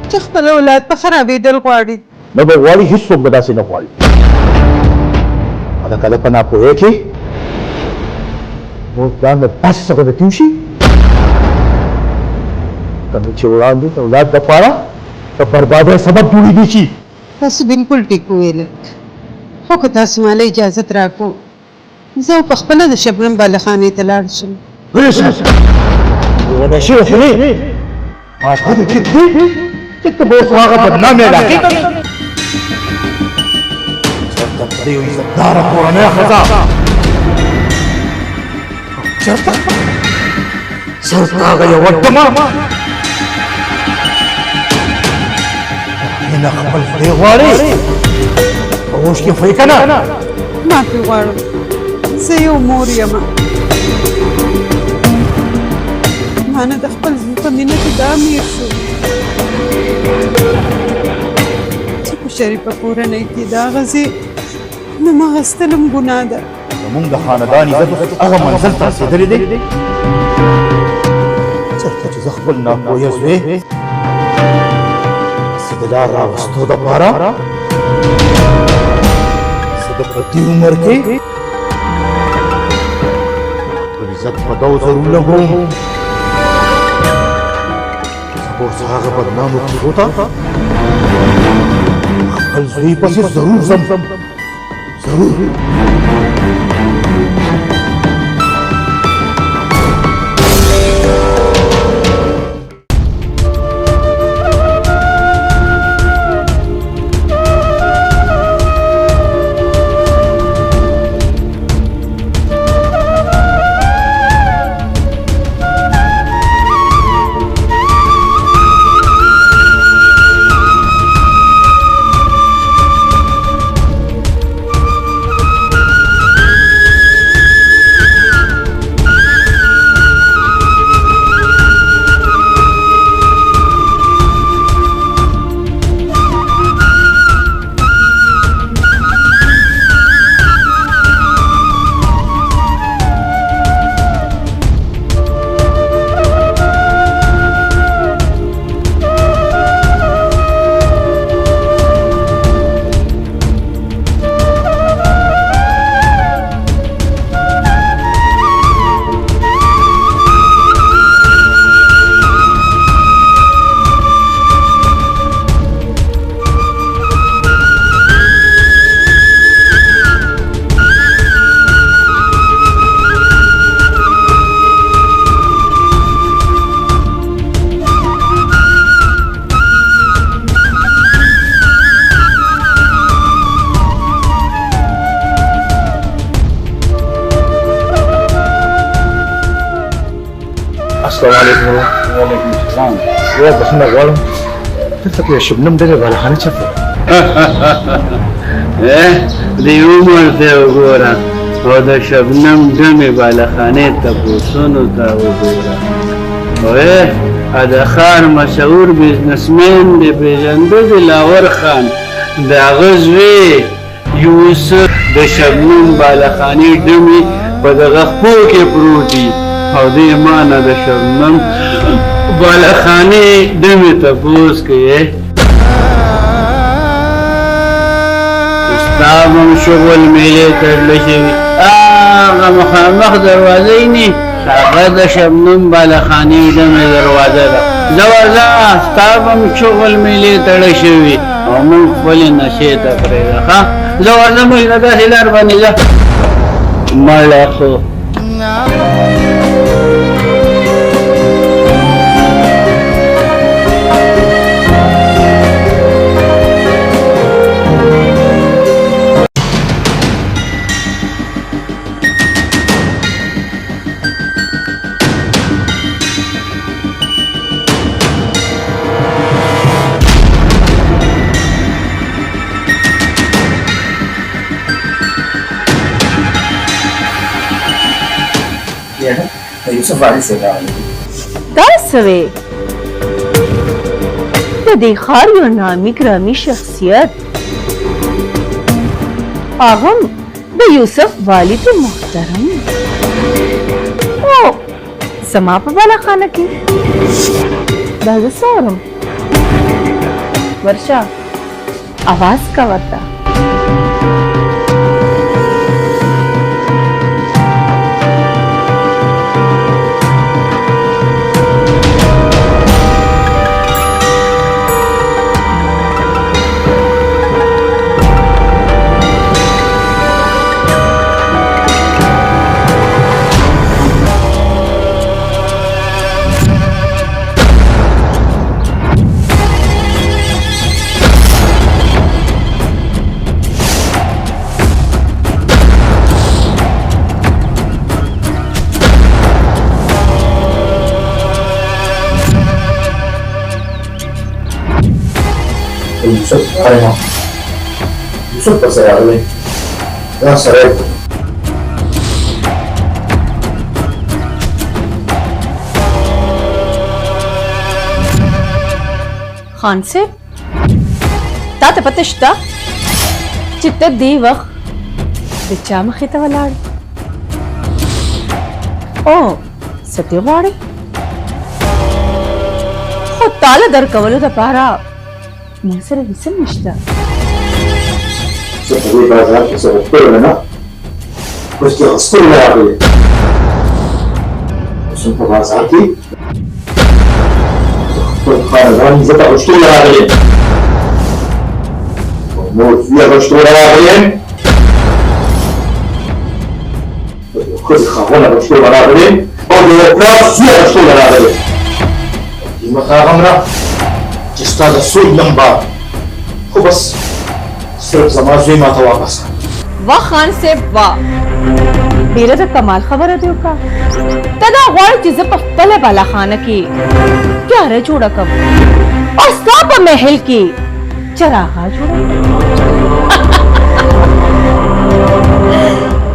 چې خپل اولاد په خرابېدل غواړي نه به غواړي هېڅوک به داسې نه غواړي هلکه د په ناپوهۍ کې مور پلان له داسې څه غلطي وشي کله چې وړاندې د اولاد دپاره د بربادۍ سبب جوړېدی شي تاسو بالکل ټیک وویل خو که تاسو ماله اجازت راکو زه په خپله د شبنم بالخانې ته لاړ شم ونه شوی خو نه ما ته دې کتلي چې ته به اوس هغه بدنامې علاقې ته چېرته د یو عزتداره کورنۍ ښځه چېرته هغه یوه ډمه مینه خپل خولې غواړي په اوښ کې خوی که نه معافي غواړم زه یو مور یم ما نه د خپل زوی په مینه کې دا امیر شو چې په شریفه کورنۍ کې دا غزې نه ما غستلم ګناه ده زمونږ د خاندان عزت هغه منزل ته رسېدلی دی چېرته چې زه خپل ناپوهه زوی زه د لار راوستو دپاره زه د په دې عمر کې خپل عزت په دو ضرور لګوم زه به اوس هغه بدنامو کیسو ته خپل زوی پسې ضرور ځم ضرور السلام علیکم. وعلیکم السلام. یو بخښنه غواړم دلته په شبنم ډېرې بالخانې چېرته دې عمر ته وګوره او د شبنم ډمې بالخانې تپوسونو ته وګوره د ښار مشهور بزنسمن د پېژنده دلاور خان د هغه زوی یوسف د شبنم بالخانې ډمې په دغه خپو کې پروت دي او دې ما نه د شبنم بالخانې ډمې تپوس کوې ستا به م شغل میلې تړلی شوي هغه مخامخ دروازه یې نی هغه د شبنم بالخانې ډمې دروازه ده زه ورځه ستا به م شغل میلې تړلی شوي او موږ خپلې نشې ته پرېږده ښه زه ورځه موږ نه داسې لار باندې ځه مړه خو यूसुफ आगे से सवे देखा यो नामी ग्रामी शख्सियत आगम द यूसुफ वालिद मोहतरम ओ समा वाला खाना की दाजसौरम वर्षा आवाज का वरता यूसुफ अरे हाँ यूसुफ पर से आगे यहाँ सरे खान से तात पतश्ता चित्त दी वक्त बिच्चा मखिता वलाड़ ओ सत्यवाड़ी खुद ताला दर कवलो दा पारा मसर विसम निश्ता सभी बाजार के सब ऊपर है ना कुछ के हस्ते में आ गए उसमें तो बाजार की तो खानदान इज्जत हस्ते में आ गए और मोतिया हस्ते में आ गए खुद खाना हस्ते में आ गए और ये प्राप्त हस्ते में आ गए ये मकाम हमरा जिसका रसूल लंबा हो बस सिर्फ समाज माता वापस वाह खान से वाह मेरा तो कमाल खबर है दियो का तदा वाल चीज़ पख्तले बाला खाना की क्या रे जोड़ा कब और सब महल की चरागा जोड़ा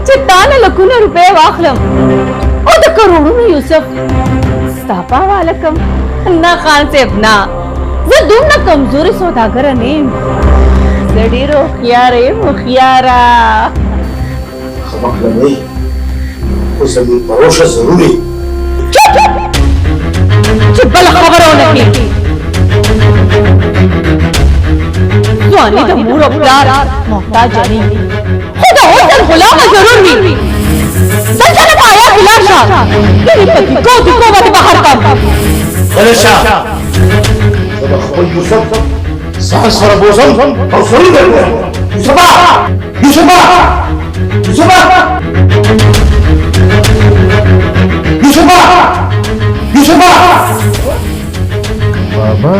चित्तान लखुन रुपए वाखलम और तो करोड़ों में यूसुफ स्तापा वालकम ना खान से अपना जदूम ना कमजोरी सौदागर नेम जडीरो खियारे मुखियारा खबक नहीं उस अभी भरोसा जरूरी चुप चुप बल खबर होने की स्वानी तो मूड प्यार मोहताज नहीं खुदा हो तन गुलाम जरूर नहीं संजन पाया खिलाशा तेरी पति को दिखो मत बाहर कम फरिशा जब अखबल यूसुफ सांस पर बोझम और सही कर यूसुफा यूसुफा यूसुफा यूसुफा यूसुफा बाबा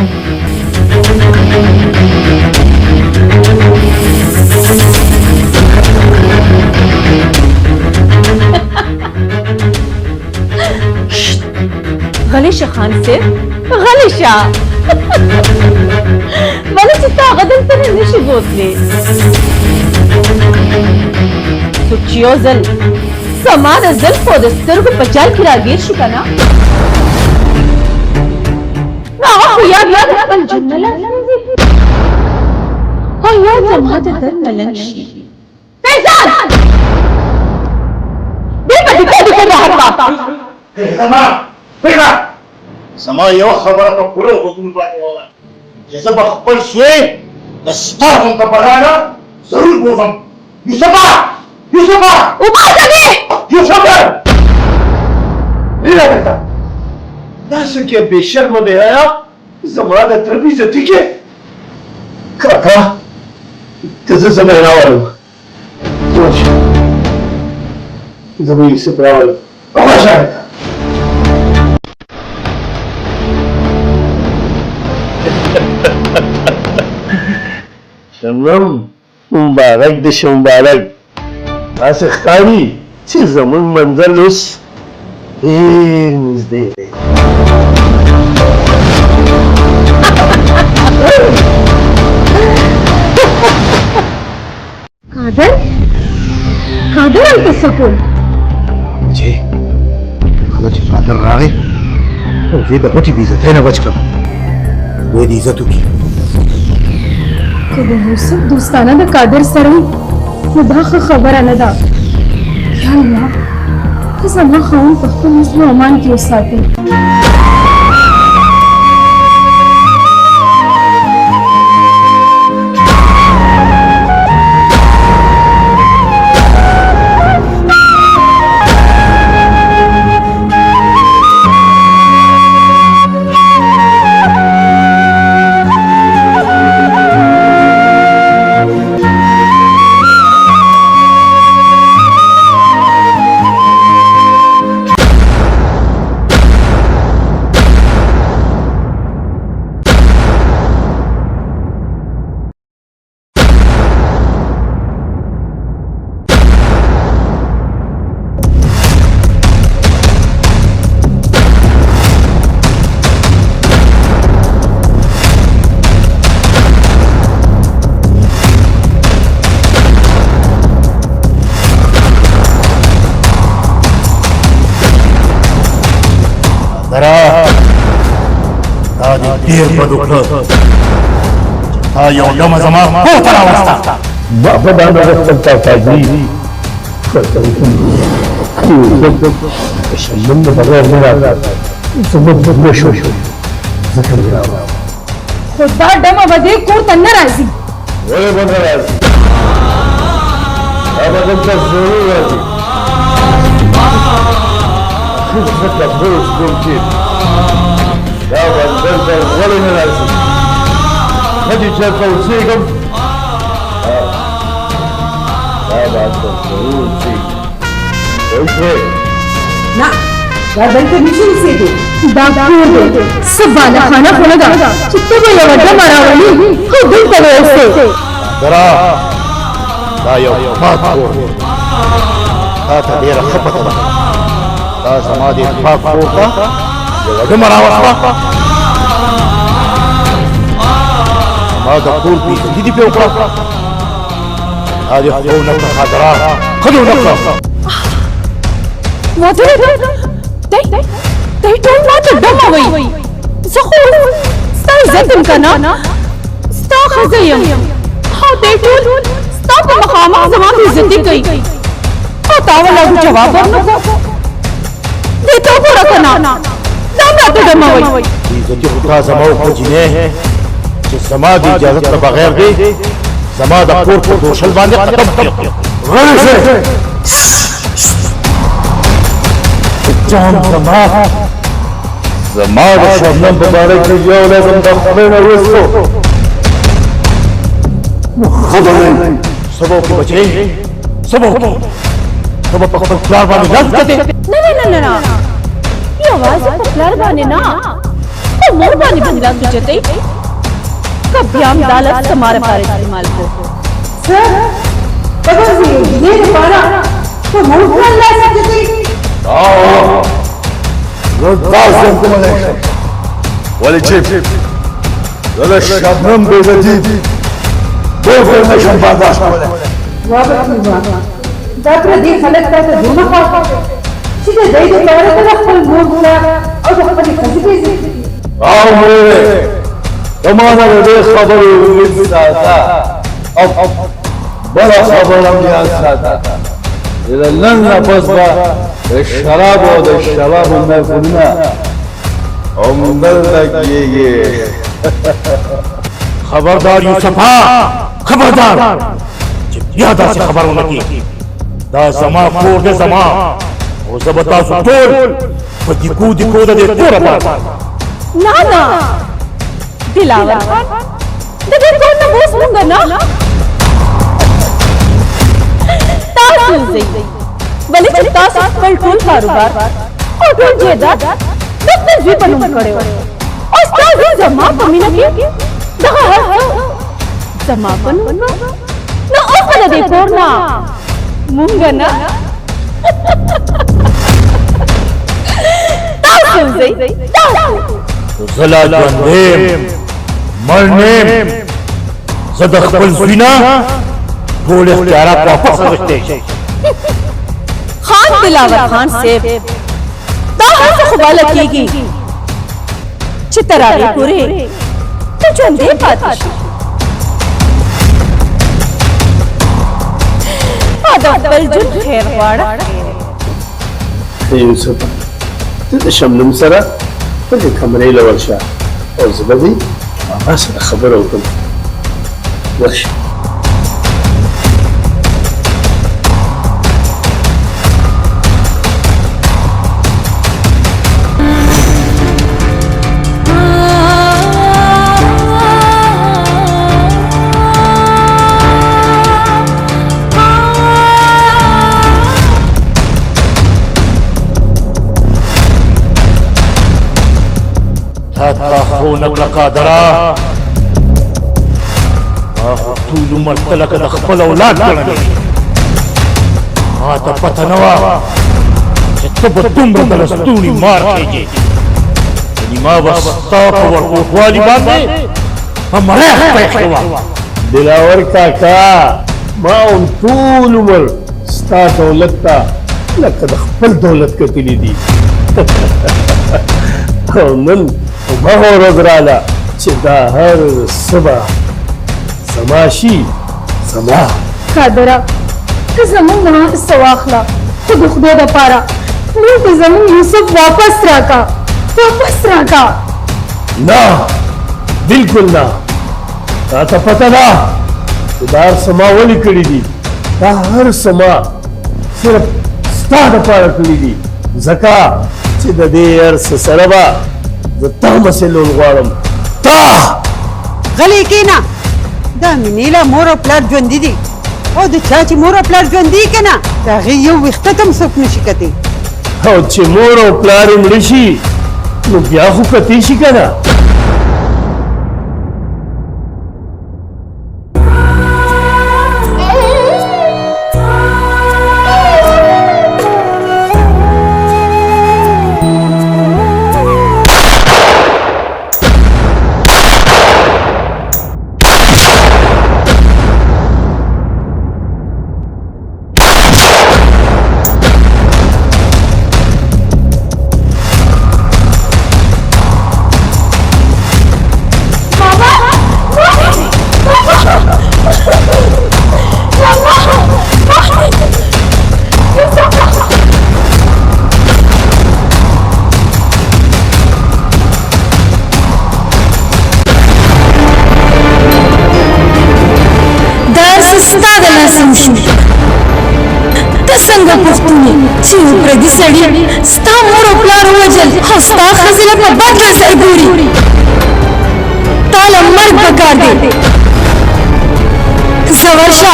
गलिशा खान से गलिशा वली चित्ता गदन तने निशी गोतले सुचियो जल समान जल को दस्तर को पचाल खिरागीर शुकना ना याद याद अपन जन्नला हो या जमात दर मलंशी फैजान दे पति को बाहर बापा समा बेटा समा यो खबर तो पूरे हुक्म पर होगा जैसे बखबर सुए दस्ता हम का पढ़ाना जरूर बोलूं यूसुफा यूसुफा उबाल दे यूसुफा नहीं लगता नासु के बेशर्म में आया जमाना तरबी जती के काका तेरे समय ना वालों सोच जमीन से प्रावल आवाज आया शमम मुबारक दिश मुबारक आसिफ कारी ची जमन मंजर उस नजदे कादर कादर अंत सकून मुझे कल چې قادر راغی او زه د پټې بې عزتۍ نه بچ کړم دوی دې عزت وکړي که د یوسف دوستانه د قادر سره وي نو دا ښه خبره نه ده. یا الله ته زما خاوند په خپل حفظ و امان کې وساتې. ډېر بد وکړه تا یو دمه زما کور ته راوسته ما په دا نه غوښتل تا تاجي شلم د بغیر نه راځه زموږ نه شو ځکه راوړم خو دا ډمه به دې کور ته نه راځي. ولې به نه راځي دا به دلته ضرور راځي ځکه بل سکول کې دا به دلته ولې نه راځي نه چې چېرته اوسېږم دا به هلته ضرور اوسېږي پوه شوې نه دا دلته نشي اوسېدی. دا کور دی څه بالخانه خو نه ده چې ته به یوه ډمه راولي او دلته به اوسې. درا دا یو پاک کور دی تا ته ډېره ښه پته ده دا زما د پاک کور ته یوه ډمه راوسته زما د کور بېعزتي دې پرې وکړه دا دې ښه ونه کړه خاطره ښه دې ونه کړه واده دی ټول ما ته ډمه وایي. زه خو ستا عزت یم که نه ستا ښځه یم او دی ټول ستا په مخامخ زما بېعزتي کوي او تا ولاړو جواب ورنه کړو. دې ته وګوره که نه دا هم راته ډمه وایي. بېعزتي خو تا زما وکړه جینۍ چې زما د اجازت نه بغیر دې زما د کور په دوشل باندې قدم کړ غلی شئ جان زما د شبنم په باره کې یو لازم د خولې نه ویستو ښه به وي څه به وکړو بچې څه به وکړو ته به په خپل پلار باندې لږ کړې نه یوازې په پلار باندې نه په مور باندې باندې لاس اوچتئ که بیا هم دا لفظ تمہارے پاره استعمال کړو. سر پدې دې لپاره په موږ الله ساتي. زه داسې کوملی شم ولې چې زه د شبنم بېعزتي بالکل نه شم برداشت کولی. دا پردي خلک تاسو دونه خوا چې د دې لپاره ته خپل مور او د خپلې ښځې بېعزتي او مورې ته ما نه د دې خبرې امید ساته او بله خبره هم یاد ساته چې د نن نه پس به د شرابو او د شبابو محفلونه همدلته کېږي. خبردار یوسفه خبردار چې بیا داسې خبر ونه کړي دا زما کور دی زما او زه به تاسو ټول په دیکو د دې کوره باندې نه دلاور خان د دې کور نه اوس مونږ نه تاسو ځئ ولې چې تاسو خپل ټول کاروبار او ټول جایداد د خپل زوی په نوم کړی و او ستاسو زما په مینه کې دغه هر څه زما په نوم نو اوس به د دې کور نه مونږ نه تاسو ځئ زه لا ژوندی یم مړ نه یم زه د خپل زوی نه ټول اختیارات واپس اخیستی خان دلاور خان صاحب دا هر څه خو بالا کېږي چې تر هغې پورې ته ژوندی پاتې شي ما د خپل ژوند خیر غواړه یوسف ته د شبنم سره په دې کمرې له ورشه او زه به دې بابا سره خبره وکړم ورشه خونک لقادرا طول عمر تلک د خپل اولاد ګڼلې ما ته پته نه وه چې ته به دومره د لستوڼي مار خېږې یعنې ما به ستا په ورکوټوالي باندې په مریخ پېښې وه دلاور کاکا ما هم ټول عمر ستا دولت ته لکه د خپل دولت کتلي دي او نن همغه ورځ راله چې دا هر څه به زما شي زما قادره ته زموږ نه هر څه واخله خو د خدای دپاره موږ ته زموږ یوسف واپس راکړه نه بلکل نه تا ته پته ده چې دا هر څه ما ولې کړي دي دا هر څه ما صرف ستا دپاره کړي دي ځکه چې د دې هر څه سره به زه تا مسلول غواړم تا غلی کېنه دا مینې له مور او پلار ژوندي دي او د چا چې مور او پلار ژوندي که نه د هغې یو ویښته ته هم څوک نشي کتی او چې مور او پلار یې مړه شي نو بیا خو کتی شي که نه چې یو پردي سړي ستا مور او پلار ووژل او ستا ښځې له په بد نظر ګوري تا له مرګ پکار دی ځه ورشه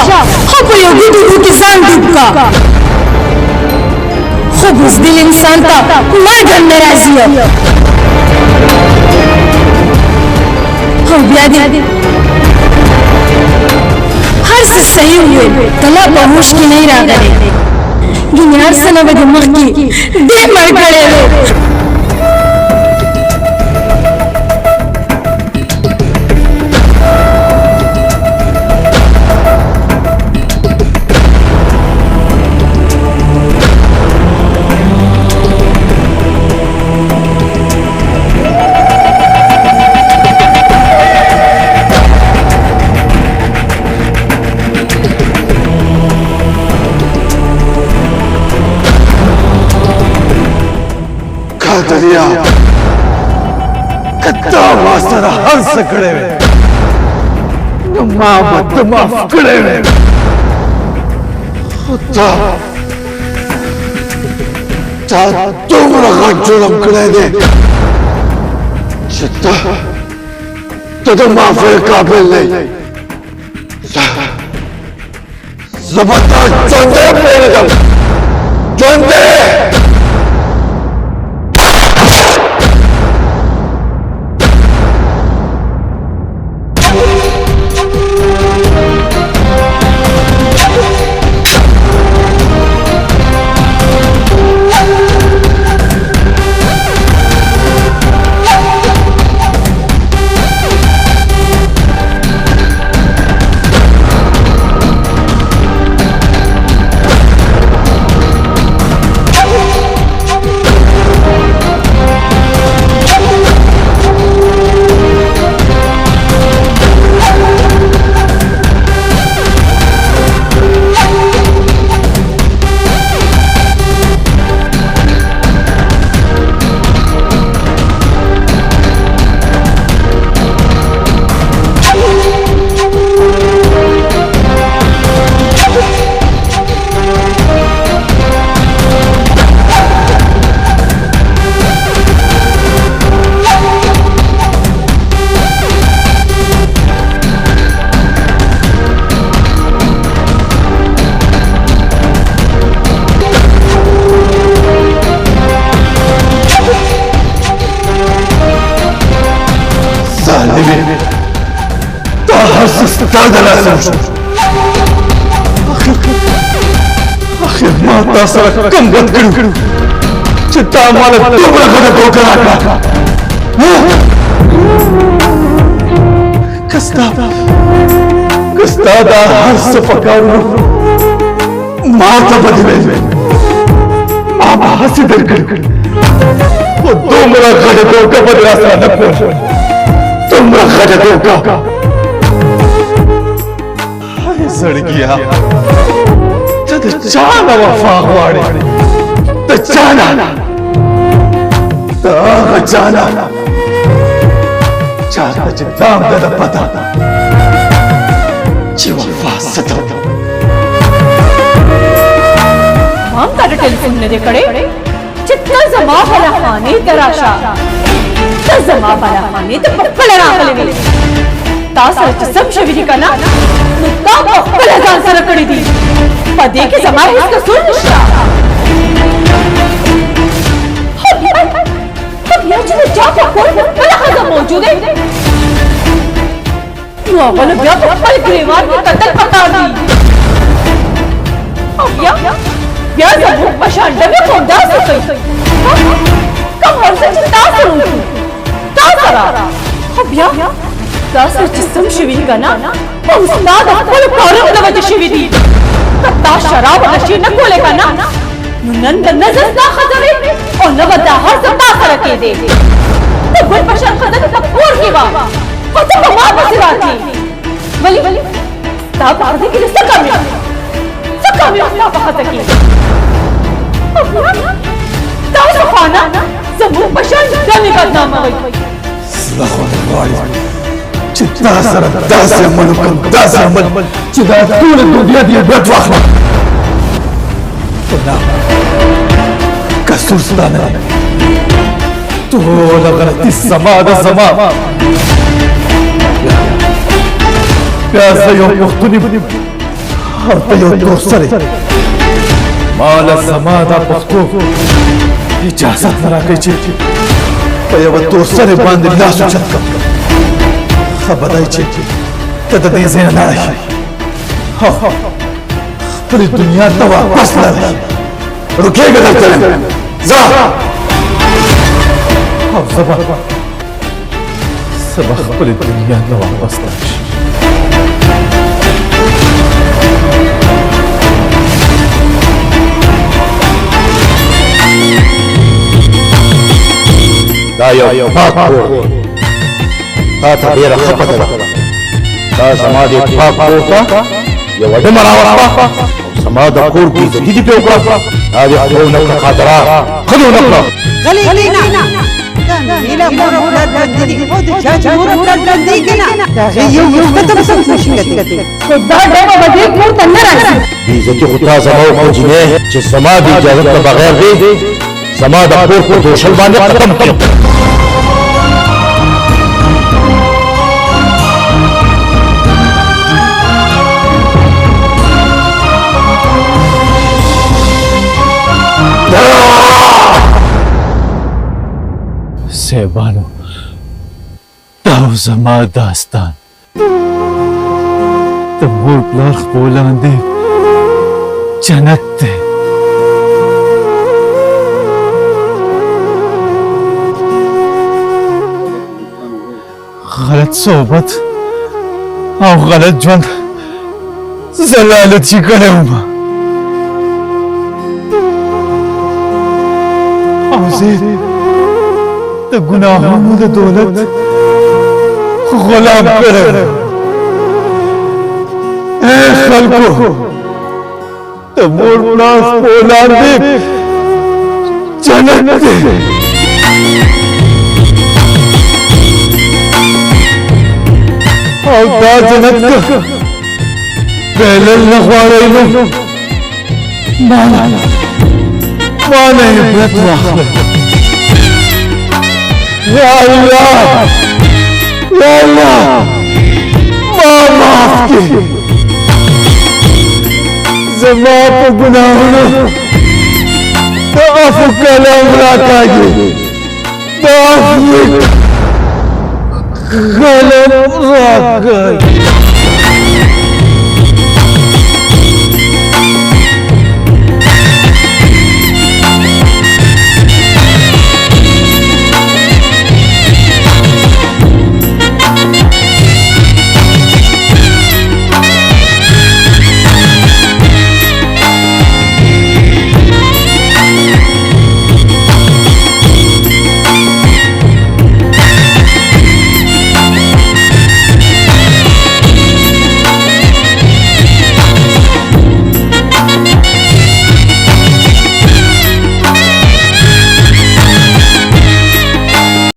خو په یو ګوډي کې ځان ډوب کا خو بزدل انسان ته مرګ هم نه راځي او بیا دې هر څه صحیح وویل ته لا په هوش کې نه یې راغلی ګینې هر څه نه به دې مخکې ډېر مړ کړی وې دریا کتا ما سره هر څه کړی وې نو ما به ته معاف کړی وې خو تا دومره غټ جرم کړی دی چې ته د معافۍ قابل نه یې زه به تا ژوندی پرېږدم ژوندی ستا د لاسه وشو اخر ما تا سره کم ګډ کړو چې تا ماله دومره غټه دوکه راکړه که ستا دا هر څه په کارونو ما ته بدې وې ما به هسې درکړي خو دومره غټه دوکه به دې راسره نه کوله دومره غټه دوکه هاي زړګیا ته د چا نه وفا غواړې د چا نه د هغه چا نه چا ته چې دام ده د پته چې وفا څه ته हम तारे टेलीफोन ने देखड़े जितना जमा वाला खाने तराशा त जमा वाला खाने तो पक्कल राखले तासर जिसम शविरी कना नुक्ता पक्कल जान सर कड़ी थी पदे के जमा है इसका सुन निशा अब यार जो जा पक्कल पक्कल खजा मौजूद है तू अवल ब्या पक्कल ग्रेवार की कत्ल पता दी अब यार या जबूक बशांडे में खोदा सकई कम वर्षे चिंता करूं तासरा अब या तासर जिस्म शिवी कना उस्ताद अक्कल कारम लवज शिवी दी कत्ता शराब नशी न कोले कना नंद नजर ना खजरे और नवदा हर सत्ता सरके दे तो गुल बशान खदर तकूर की वा फते कमा बसराती वली ताब आदि के लिए सकम उसका बखत की ताऊ खाना जबूक बशान जमी बदनाम हुई زلخوان غواړي چې تا سره داسې عمل وکړم داسې عمل چې دا ټوله دنیا دې ګډ واخلم خو نه قصور ستا نه دی ټوله غلطي زما ده زما بیا زه یو پښتون یم او ته یو تور سړی ما له زما دا پښتو اجازت نه راکوي چې په یوه تور سړي باندې لاس اوچت کړم ښه بدای چې ته د دې ځای نه لاړه شې خپلې دنیا ته واپس لاړه شې رکېږه دلته یم ځه او زه به خپلې دنیا ته واپس لاړ شم دا یو پاک کور تا ته ډېره ښه پته ده دا زما د پاک کور ته یوه ډمه راوسته زما د کور کې عزتي دې پرې وکړه دا دې ښه ونه کړه خاطره ښه دې ونه کړه غلی نه میلا مور اولاد بندي او د چا مور اولاد بندي کنه دا یو وخت ته سم مشکل خدا ډېر وړي کور ته نه راځي بې عزتي خو تا زما وکړه چې زما د اجازت نه بغیر دی زما د کور په دوشل باندې ختم کړم صاحبانو دا زما داستان د مور پلار خپل لاندې جنت دی غلط صحبت او غلط ژوند زه لعنتي کړی وم او زه د ګناهونو د دولت غلام کړی اے خلکو د مور پلار خپل لاندې جنت دی او دا جنت که بهلل نه غواړئ نو مانه عبرت واخلئ یا الله یا الله ما معاف کړي زما په ګناهونو د عفو کلام راکاږي د عفو کلام راکاږي